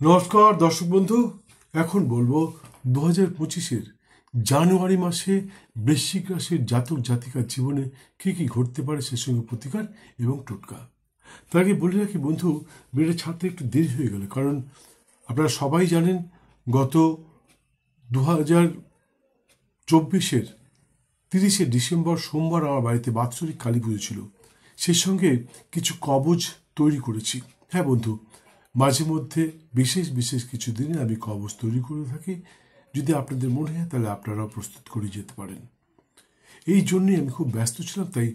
নমস্কার দর্শক বন্ধু, এখন বলবো 2025-এর জানুয়ারি মাসে বৃশ্চিক রাশির জাতক জাতিকার জীবনে কি কি ঘটতে পারে সে সঙ্গে প্রতিকার এবং টোটকা। তার আগে বলে রাখি বন্ধু, ভিডিওটা ছাড়তে একটু দেরি হয়ে গেল, কারণ আপনারা সবাই জানেন গত 2024-এর 30শে ডিসেম্বর সোমবার আমার বাড়িতে বাৎসরিক কালী পুজো ছিল। সেই সঙ্গে কিছু কবচ তৈরি করেছি। হ্যাঁ বন্ধু, মাঝে মধ্যে বিশেষ বিশেষ কিছু দিনে আমি কবচ তৈরি করে থাকি। যদি আপনাদের মনে হয় তাহলে আপনারাও প্রস্তুত করে যেতে পারেন। এই জন্যই আমি খুব ব্যস্ত ছিলাম, তাই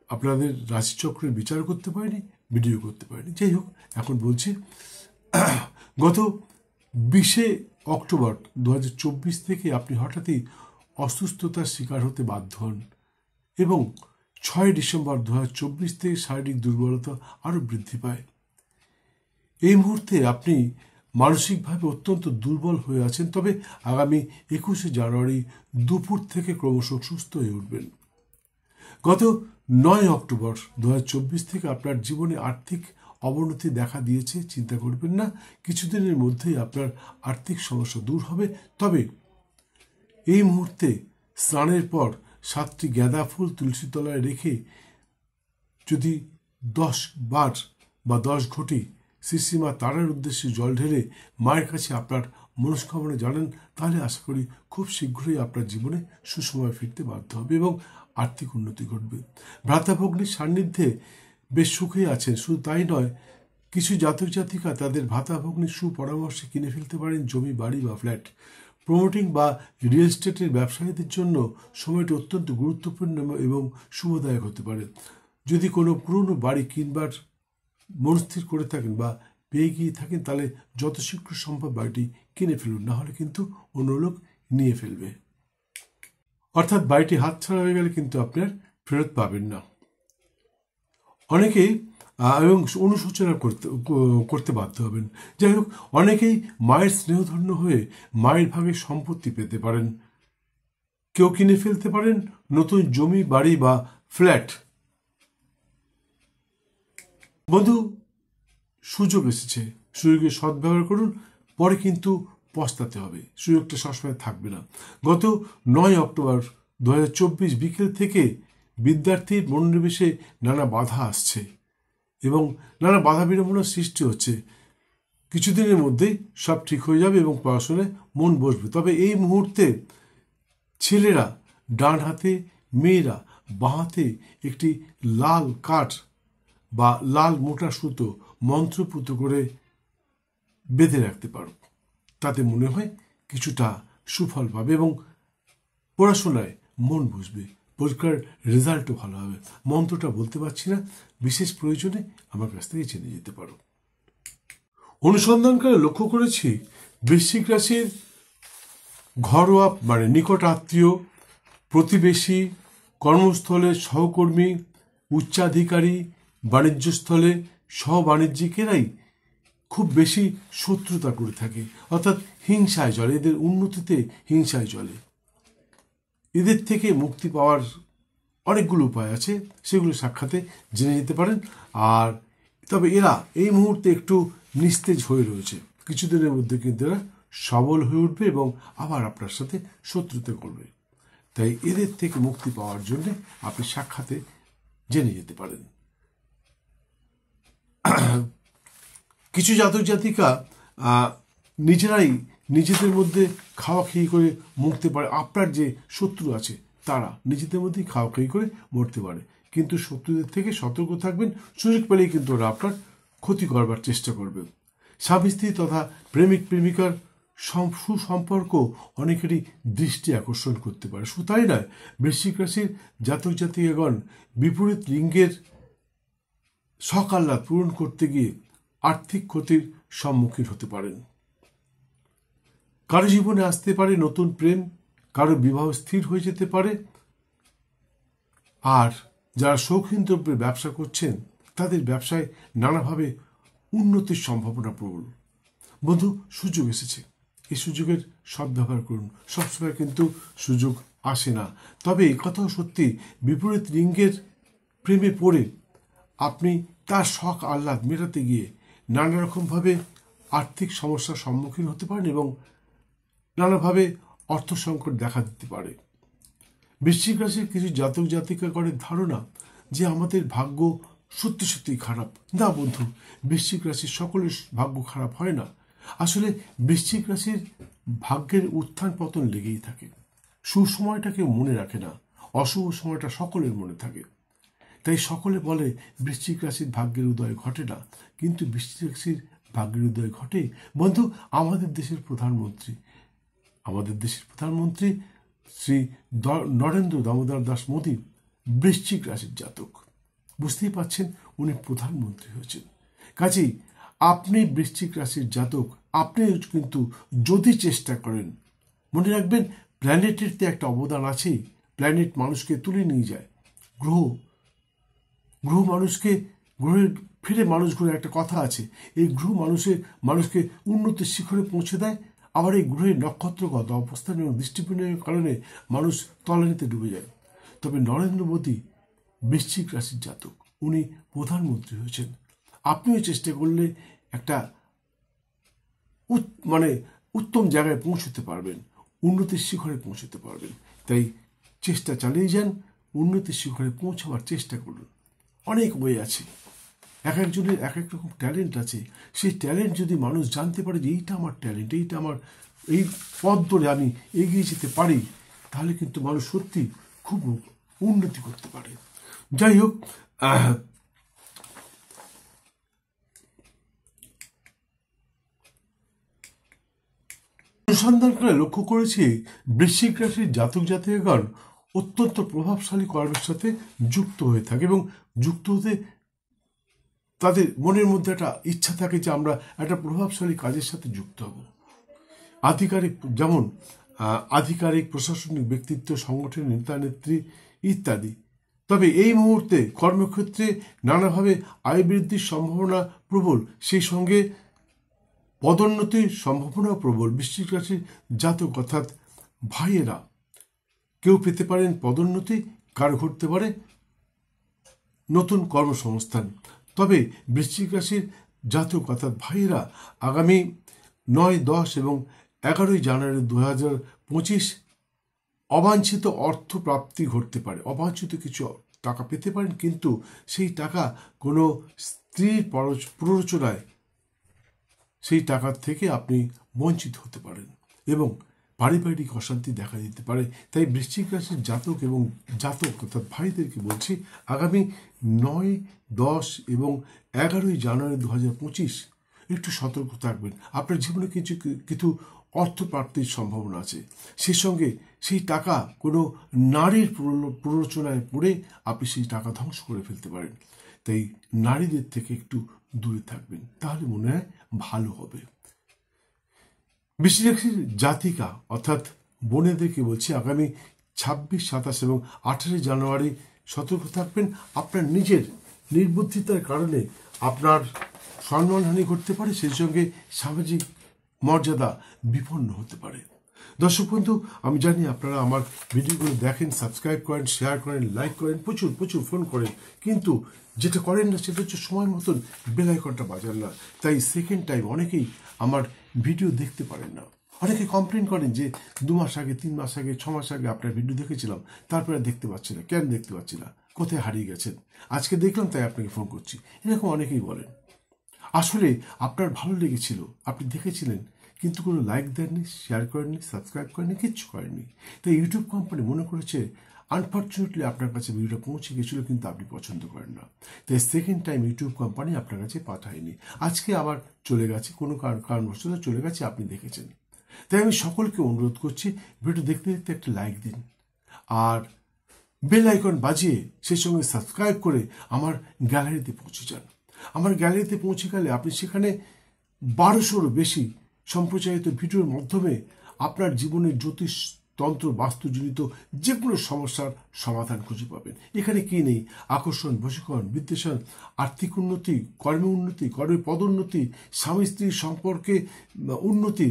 আপনাদের রাশিচক্রের বিচার করতে পারিনি, ভিডিও করতে পারিনি। যাই হোক, এখন বলছি, গত 20শে অক্টোবর 2024 থেকে আপনি হঠাৎই অসুস্থতার শিকার হতে বাধ্য হন এবং 6 ডিসেম্বর 2024 থেকে শারীরিক দুর্বলতা আরও বৃদ্ধি পায়। এই মুহূর্তে আপনি মানসিকভাবে অত্যন্ত দুর্বল হয়ে আছেন, তবে আগামী 21শে জানুয়ারি দুপুর থেকে ক্রমশ সুস্থ হয়ে উঠবেন। গত 9 অক্টোবর 2024 থেকে আপনার জীবনে আর্থিক অবনতি দেখা দিয়েছে। চিন্তা করবেন না, কিছুদিনের মধ্যেই আপনার আর্থিক সমস্যা দূর হবে। তবে এই মুহূর্তে স্নানের পর 7টি গাঁদা ফুল তুলসী তলায় রেখে যদি 10 বার বা 10 ঘটি শ্রীশ্রীমা তারার উদ্দেশ্যে জল ঢেলে মায়ের কাছে আপনার মনস্কামনা জানান, তাহলে আশা করি খুব শীঘ্রই আপনার জীবনে সুসময় ফিরতে বাধ্য হবে এবং আর্থিক উন্নতি ঘটবে। ভ্রাতাভগ্নির সান্নিধ্যে বেশ সুখে আছেন। শুধু তাই নয়, কিছু জাতক জাতিকা তাদের ভ্রাতাভগ্নির সুপরামর্শে কিনে ফেলতে পারেন জমি, বাড়ি বা ফ্ল্যাট। প্রমোটিং বা রিয়েল এস্টেটের ব্যবসায়ীদের জন্য সময়টি অত্যন্ত গুরুত্বপূর্ণ এবং শুভদায়ক হতে পারে। যদি কোনো পুরনো বাড়ি কিনবার মনস্থির করে থাকেন বা পেয়ে গিয়ে থাকেন, তাহলে যত শীঘ্র সম্ভব বাড়িটি কিনে ফেলুন, না হলে কিন্তু অন্য লোক নিয়ে ফেলবে। অর্থাৎ বাড়িটি হাতছাড়া হয়ে গেলে কিন্তু আপনার ফেরত পাবেন না। অনেকেই এবং অনুশোচনা করতে বাধ্য হবেন। যাই হোক, অনেকেই মায়ের স্নেহধন্য হয়ে মায়ের ভাগে সম্পত্তি পেতে পারেন। কেউ কিনে ফেলতে পারেন নতুন জমি, বাড়ি বা ফ্ল্যাট। বন্ধু, সুযোগ এসেছে, সুযোগের সদ্ব্যবহার করুন, পরে কিন্তু পস্তাতে হবে। সুযোগটা সবসময় থাকবে না। গত 9 অক্টোবর 2024 বিকেল থেকে বিদ্যার্থীর মনোনিবেশে নানা বাধা আসছে এবং নানা বাধা বিড়ম্বনার সৃষ্টি হচ্ছে। কিছুদিনের মধ্যেই সব ঠিক হয়ে যাবে এবং পড়াশোনায় মন বসবে। তবে এই মুহূর্তে ছেলেরা ডান হাতে, মেয়েরা বাঁ হাতে একটি লাল কাঠ বা লাল মোটা সুতো মন্ত্রপুত করে বেঁধে রাখতে পারো। তাতে মনে হয় কিছুটা সুফল পাবে এবং পড়াশোনায় মন বসবে, পরীক্ষার রেজাল্টও ভালো হবে। মন্ত্রটা বলতে পারছি না, বিশেষ প্রয়োজনে আমার কাছ থেকে জেনে যেতে পারো। অনুসন্ধানকালে লক্ষ্য করেছি, বৃশ্চিক রাশির ঘরোয়া নিকট আত্মীয়, প্রতিবেশী, কর্মস্থলে সহকর্মী, উচ্চাধিকারী, বাণিজ্যস্থলে সহবাণিজ্যিকেরাই খুব বেশি শত্রুতা করে থাকে, অর্থাৎ হিংসায় চলে। এদের উন্নতিতে হিংসায় চলে। এদের থেকে মুক্তি পাওয়ার অনেকগুলো উপায় আছে, সেগুলো সাক্ষাতে জেনে যেতে পারেন। আর তবে এরা এই মুহূর্তে একটু নিস্তেজ হয়ে রয়েছে। কিছুদিনের মধ্যে কিন্তু এরা সবল হয়ে উঠবে এবং আবার আপনার সাথে শত্রুতা করবে। তাই এদের থেকে মুক্তি পাওয়ার জন্য আপনি সাক্ষাতে জেনে যেতে পারেন। কিছু জাতক জাতিকা নিজেরাই নিজেদের মধ্যে খাওয়াখাই করে মরতে পারে। আপনার যে শত্রু আছে তারা নিজেদের মধ্যেই খাওয়াখাই করে মরতে পারে, কিন্তু শত্রুদের থেকে সতর্ক থাকবেন। সুযোগ পেলেই কিন্তু ওরা আপনার ক্ষতি করবার চেষ্টা করবে। স্বামী স্ত্রী তথা প্রেমিক প্রেমিকার সুসম্পর্ক অনেকেরই দৃষ্টি আকর্ষণ করতে পারে। শুধু তাই নয়, বৃশ্চিক রাশির জাতক জাতিকাগণ বিপরীত লিঙ্গের শখ আহ্লাদ পূরণ করতে গিয়ে আর্থিক ক্ষতির সম্মুখীন হতে পারেন। কারো জীবনে আসতে পারে নতুন প্রেম, কারো বিবাহ স্থির হয়ে যেতে পারে। আর যারা শৌখিন দ্রব্যের ব্যবসা করছেন তাদের ব্যবসায় নানাভাবে উন্নতির সম্ভাবনা প্রবল। বন্ধু, সুযোগ এসেছে, এই সুযোগের সদ্ব্যবহার করুন। সবসময় কিন্তু সুযোগ আসে না। তবে এই কথাও সত্যি, বিপরীত লিঙ্গের প্রেমে পড়ে আপনি তার শখ আহ্লাদ মেটাতে গিয়ে নানা রকমভাবে আর্থিক সমস্যার সম্মুখীন হতে পারেন এবং নানাভাবে অর্থ সংকট দেখা দিতে পারে। বৃশ্চিক রাশির কিছু জাতক জাতিকাগণের ধারণা যে আমাদের ভাগ্য সত্যি সত্যি খারাপ। না বন্ধু, বৃশ্চিক রাশির সকলের ভাগ্য খারাপ হয় না। আসলে বৃশ্চিক রাশির ভাগ্যের উত্থান পতন লেগেই থাকে। সুসময়টা কেউ মনে রাখে না, অশুভ সময়টা সকলের মনে থাকে। তাই সকলে বলে বৃশ্চিক রাশির ভাগ্যের উদয় ঘটে না, কিন্তু বৃশ্চিক রাশির ভাগ্যের উদয় ঘটে। বন্ধু, আমাদের দেশের প্রধানমন্ত্রী শ্রী নরেন্দ্র দামোদর দাস মোদী বৃশ্চিক রাশির জাতক। বুঝতেই পাচ্ছেন, উনি প্রধানমন্ত্রী হয়েছেন। কাজেই আপনি বৃশ্চিক রাশির জাতক, আপনি কিন্তু যদি চেষ্টা করেন, মনে রাখবেন প্ল্যানেটের তো একটা অবদান আছেই। প্ল্যানেট মানুষকে তুলে নিয়ে যায়, গ্রহ মানুষকে, গ্রহের ফিরে মানুষ ঘুরে, একটা কথা আছে, এই গ্রহ মানুষকে উন্নতির শিখরে পৌঁছে দেয়। আবার এই গ্রহের নক্ষত্রগত অবস্থান এবং দৃষ্টিপিণ্ডের কারণে মানুষ তলানিতে ডুবে যায়। তবে নরেন্দ্র মোদী বৃশ্চিক রাশির জাতক, উনি প্রধানমন্ত্রী হয়েছেন। আপনিও চেষ্টা করলে একটা উত্তম জায়গায় পৌঁছতে পারবেন, উন্নতির শিখরে পৌঁছতে পারবেন। তাই চেষ্টা চালিয়ে যান, উন্নতির শিখরে পৌঁছাবার চেষ্টা করুন। অনেক ওয়ে আছে, এক একজনের এক এক রকম ট্যালেন্ট আছে। সেই ট্যালেন্ট যদি মানুষ জানতে পারে যে এইটা আমার ট্যালেন্ট, এইটা আমার, এই পথ ধরে আমি এগিয়ে যেতে পারি, তাহলে কিন্তু মানুষ সত্যি খুব উন্নতি করতে পারে। যাই হোক, অনুসন্ধান করে লক্ষ্য করেছি বৃশ্চিক রাশির জাতক জাতিকাগণ অত্যন্ত প্রভাবশালী কর্মের সাথে যুক্ত হয়ে থাকে এবং যুক্ত হতে তাদের মনের মধ্যে একটা ইচ্ছা থাকে যে আমরা একটা প্রভাবশালী কাজের সাথে যুক্ত হব। আধিকারিক, প্রশাসনিক ব্যক্তিত্ব, সংগঠনের নেতা নেত্রী ইত্যাদি। তবে এই মুহূর্তে কর্মক্ষেত্রে নানাভাবে আয় বৃদ্ধির সম্ভাবনা প্রবল, সেই সঙ্গে পদোন্নতির সম্ভাবনা প্রবল। বৃশ্চিক রাশির জাতক অর্থাৎ ভাইয়েরা কেউ পেতে পারেন পদোন্নতি, কারো ঘটতে পারে নতুন কর্মসংস্থান। তবে বৃশ্চিক রাশির জাতক অর্থাৎ ভাইয়েরা আগামী 9, 10 এবং 11 জানুয়ারি 2025 অবাঞ্ছিত অর্থ প্রাপ্তি ঘটতে পারে। অবাঞ্ছিত কিছু টাকা পেতে পারেন, কিন্তু সেই টাকা কোনো স্ত্রীর প্ররোচনায় সেই টাকার থেকে আপনি বঞ্চিত হতে পারেন এবং পারিবারিক অশান্তি দেখা দিতে পারে। তাই বৃশ্চিক রাশির জাতক অর্থাৎ ভাইদেরকে বলছি, আগামী 9, 10 এবং 11 জানুয়ারি 2025 একটু সতর্ক থাকবেন। আপনার জীবনে কিছু অর্থ প্রাপ্তির সম্ভাবনা আছে। সেই সঙ্গে সেই টাকা কোনো নারীর প্ররোচনায় পড়ে আপনি সেই টাকা ধ্বংস করে ফেলতে পারেন। তাই নারীদের থেকে একটু দূরে থাকবেন, তাহলে মনে হয় ভালো হবে। বৃশ্চিক রাশির জাতিকা অর্থাৎ বোনেদেরকে বলছি, আগামী 26, 27 এবং 28 জানুয়ারি সতর্ক থাকবেন। আপনার নিজের নির্বুদ্ধিতার কারণে আপনার সম্মানহানি ঘটতে পারে, সেই সঙ্গে সামাজিক মর্যাদা বিপন্ন হতে পারে। দর্শক বন্ধু, আমি জানি আপনারা আমার ভিডিওগুলো দেখেন, সাবস্ক্রাইব করেন, শেয়ার করেন, লাইক করেন, প্রচুর ফোন করেন, কিন্তু যেটা করেন না সেটা হচ্ছে সময় মতন বেল আইকনটা বাজান না। তাই সেকেন্ড টাইম অনেকেই আমার ভিডিও দেখতে পারেন না। অনেকে কমপ্লেন করেন যে 2 মাস আগে, 3 মাস আগে, 6 মাস আগে আপনার ভিডিও দেখেছিলাম, তারপরে দেখতে পাচ্ছি না। কেন দেখতে পাচ্ছি না? কোথায় হারিয়ে গেছেন? আজকে দেখলাম তাই আপনাকে ফোন করছি। এরকম অনেকেই বলেন। আসলে আপনার ভালো লেগেছিল, আপনি দেখেছিলেন, কিন্তু কোনো লাইক দেননি, শেয়ার করেননি, সাবস্ক্রাইব করেননি, কিচ্ছু করেননি। তাই ইউটিউব কোম্পানি মনে করেছে আনফর্চুনেটলি আপনার কাছে ভিডিওটা পৌঁছে গেছিল, কিন্তু আপনি পছন্দ করেন না। তাই সেকেন্ড টাইম ইউটিউব কোম্পানি আপনার কাছে পাঠায়নি। আজকে আবার চলে গেছে, কোনো কারণবশত চলে গেছে, আপনি দেখেছেন। তাই আমি সকলকে অনুরোধ করছি, ভিডিও দেখতে দেখতে একটা লাইক দিন, আর বেল আইকন বাজিয়ে সেই সঙ্গে সাবস্ক্রাইব করে আমার গ্যালারিতে পৌঁছে যান। আমার গ্যালারিতে পৌঁছে গেলে আপনি সেখানে 1200-ও বেশি সম্প্রচারিত ভিডিওর মাধ্যমে আপনার জীবনের জ্যোতিষ, তন্ত্র, বাস্তুজনিত যে কোনো সমস্যার সমাধান খুঁজে পাবেন। এখানে কি নেই? আকর্ষণ, বশীকরণ, বিদ্বেষণ, আর্থিক উন্নতি, কর্মে উন্নতি, কর্মে পদোন্নতি, স্বামী স্ত্রীর সম্পর্কে উন্নতি,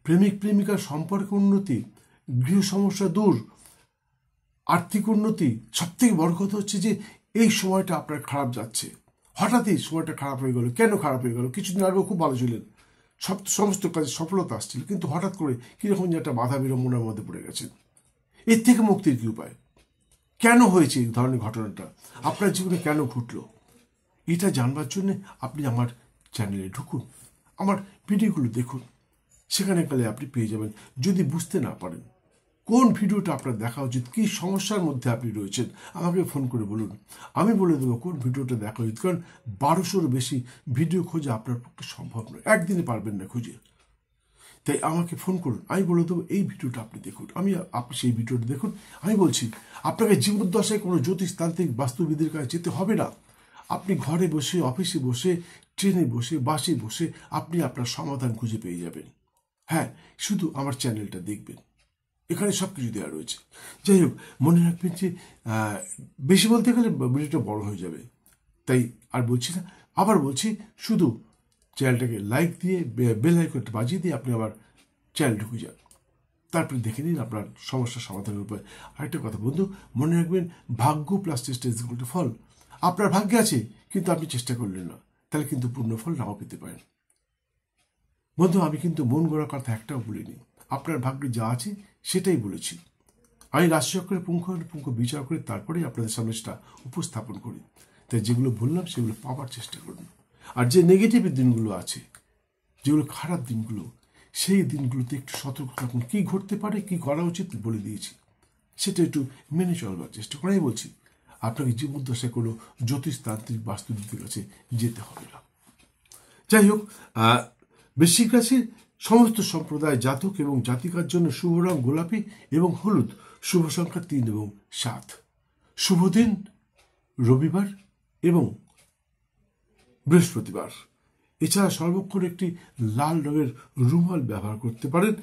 প্রেমিক প্রেমিকার সম্পর্কে উন্নতি, গৃহ সমস্যা দূর, আর্থিক উন্নতি। সবথেকে বড় কথা হচ্ছে যে এই সময়টা আপনার খারাপ যাচ্ছে, হঠাৎই সময়টা খারাপ হয়ে গেল। কেন খারাপ হয়ে গেল? কিছুদিন আগেও খুব ভালো ছিলেন, সমস্ত কাজে সফলতা আসছিল, কিন্তু হঠাৎ করে কিরকম যে একটা বাধা বিড়ম্বনার মধ্যে পড়ে গেছেন। এর থেকে মুক্তির কি উপায়? কেন হয়েছে এই ধরনের ঘটনাটা? আপনার জীবনে কেন ঘটলো? এটা জানবার জন্য আপনি আমার চ্যানেলে ঢুকুন, আমার ভিডিওগুলো দেখুন। সেখানে গেলে আপনি পেয়ে যাবেন। যদি বুঝতে না পারেন কোন ভিডিওটা আপনার দেখা উচিত, কী সমস্যার মধ্যে আপনি রয়েছেন, আমাকে ফোন করে বলুন, আমি বলে দেবো কোন ভিডিওটা দেখা উচিত। কারণ 1200-র বেশি ভিডিও খোঁজা আপনার পক্ষে সম্ভব নয়, একদিনে পারবেন না খুঁজে। তাই আমাকে ফোন করুন, আমি বলে দেবো এই ভিডিওটা আপনি দেখুন, আপনি সেই ভিডিওটা দেখুন। আমি বলছি আপনাকে জীবদ্দশায় কোনো জ্যোতিষতান্ত্রিক বাস্তুবিদের কাছে যেতে হবে না। আপনি ঘরে বসে, অফিসে বসে, ট্রেনে বসে, বাসে বসে আপনি আপনার সমাধান খুঁজে পেয়ে যাবেন। হ্যাঁ, শুধু আমার চ্যানেলটা দেখবেন, এখানে সব কিছু দেওয়া রয়েছে। যাই হোক, মনে রাখবেন যে বেশি বলতে গেলে ভিডিওটা বড় হয়ে যাবে, তাই আর বলছি না। আবার বলছি, শুধু চ্যানেলটাকে লাইক দিয়ে বেল আইকনটা বাজিয়ে দিয়ে আপনি আবার চ্যানেল ঢুকে যান, তারপরে দেখে নিন আপনার সমস্যার সমাধানের উপায়। আরেকটা কথা বন্ধু, মনে রাখবেন, ভাগ্য প্লাস চেষ্টা ইজ ইকুয়াল টু ফল। আপনার ভাগ্যে আছে কিন্তু আপনি চেষ্টা করলেন না, তাহলে কিন্তু পূর্ণ ফল নাও পেতে পারেন। বন্ধু, আমি কিন্তু মন গড়া কথা একটাও বলিনি, আপনার ভাগ্যে যা আছে সেটাই বলেছি। আমি রাশিচক্রের পুঙ্খানুপুঙ্খ বিচার করে তারপরেই আপনাদের সামনে সেটা উপস্থাপন করি। তাই যেগুলো বললাম সেগুলো পাওয়ার চেষ্টা করুন। আর যে নেগেটিভ দিনগুলো আছে, যেগুলো খারাপ দিনগুলো, সেই দিনগুলোতে একটু সতর্ক থাকুন। কী ঘটতে পারে, কী করা উচিত বলে দিয়েছি, সেটা একটু মেনে চলবার চেষ্টা করাই বলছি। আপনাকে জীবদ্দশায় কোনো জ্যোতিষতান্ত্রিক বাস্তুবিদের কাছে যেতে হবে না। যাই হোক, বৃশ্চিক রাশির সমস্ত সম্প্রদায় জাতক এবং জাতিকার জন্য শুভ রং গোলাপি এবং হলুদ, শুভ সংখ্যা 3 এবং 7। শুভ দিন রবিবার এবং বৃহস্পতিবার। এছাড়া সর্বক্ষণ একটি লাল রঙের রুমাল ব্যবহার করতে পারেন।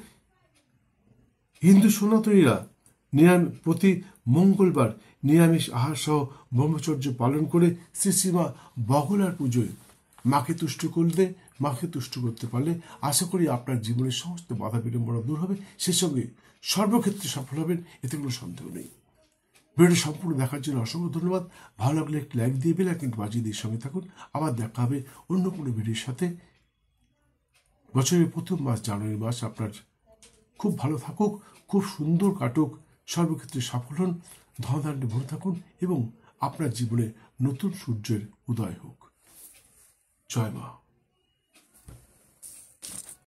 হিন্দু সনাতনীরা প্রতি মঙ্গলবার নিরামিষ আহার সহ ব্রহ্মচর্য পালন করে শ্রীশ্রীমা বগলার পুজোয় মাকে তুষ্ট করতে পারলে আশা করি আপনার জীবনের সমস্ত বাধা বিড়ম্বনা দূর হবে, সে সঙ্গে সর্বক্ষেত্রে সফল হবেন, এতে কোনো সন্দেহ নেই। ভিডিওটি সম্পূর্ণ দেখার জন্য অসংখ্য ধন্যবাদ। ভালো লাগলে একটি লাইক দিয়ে বেল আইকন বাজিয়ে দিয়ে সঙ্গে থাকুন। আবার দেখা হবে অন্য কোনো ভিডিওর সাথে। বছরের প্রথম মাস জানুয়ারি মাস আপনার খুব ভালো থাকুক, খুব সুন্দর কাটুক, সর্বক্ষেত্রে সফল হন, ধনধান্যে ভরে থাকুন এবং আপনার জীবনে নতুন সূর্যের উদয় হোক। জয় মা।